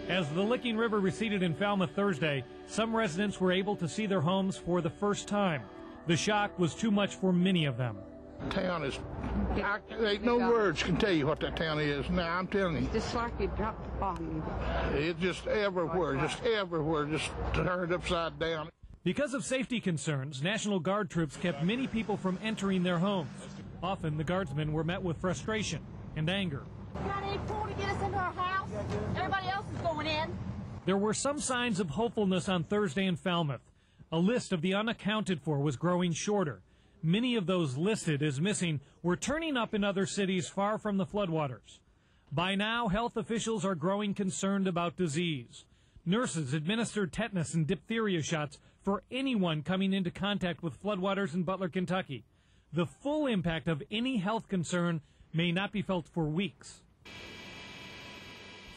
As the Licking River receded in Falmouth Thursday, some residents were able to see their homes for the first time. The shock was too much for many of them. Town is, ain't no words can tell you what that town is. Now, I'm telling you. Just like you dropped the bomb. It's just everywhere, just turned upside down. Because of safety concerns, National Guard troops kept many people from entering their homes. Often, the guardsmen were met with frustration and anger. Got any pool to get us into our house? Everybody else is going in. There were some signs of hopefulness on Thursday in Falmouth. A list of the unaccounted for was growing shorter. Many of those listed as missing were turning up in other cities far from the floodwaters. By now, health officials are growing concerned about disease. Nurses administered tetanus and diphtheria shots for anyone coming into contact with floodwaters in Butler, Kentucky. The full impact of any health concern may not be felt for weeks.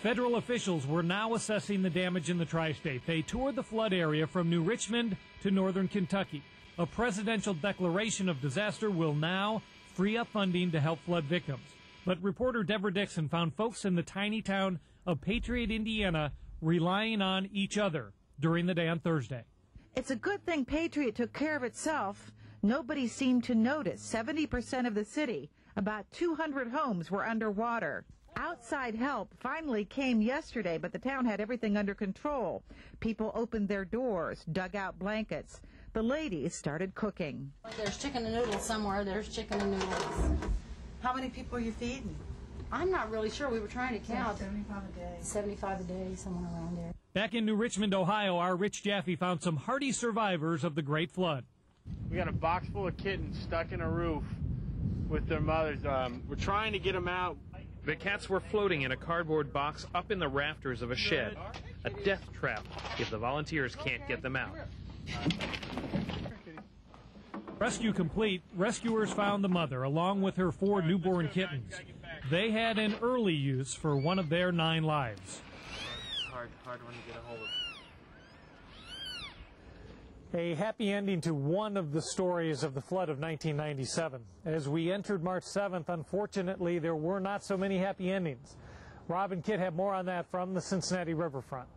Federal officials were now assessing the damage in the tri-state. They toured the flood area from New Richmond to northern Kentucky. A presidential declaration of disaster will now free up funding to help flood victims. But reporter Deborah Dixon found folks in the tiny town of Patriot, Indiana, relying on each other during the day on Thursday. It's a good thing Patriot took care of itself. Nobody seemed to notice. 70% of the city, about 200 homes, were underwater. Outside help finally came yesterday, but the town had everything under control. People opened their doors, dug out blankets. The ladies started cooking. There's chicken and noodles somewhere. There's chicken and noodles. How many people are you feeding? I'm not really sure. We were trying to count. 75 a day. 75 a day, somewhere around there. Back in New Richmond, Ohio, our Rich Jaffe found some hardy survivors of the Great Flood. We got a box full of kittens stuck in a roof with their mothers. We're trying to get them out. The cats were floating in a cardboard box up in the rafters of a shed, a death trap if the volunteers can't get them out. Rescue complete, rescuers found the mother along with her 4 newborn kittens. They had an early use for one of their 9 lives. It's hard one to get a hold of. A happy ending to one of the stories of the flood of 1997. As we entered March 7th, unfortunately, there were not so many happy endings. Rob and Kit have more on that from the Cincinnati riverfront.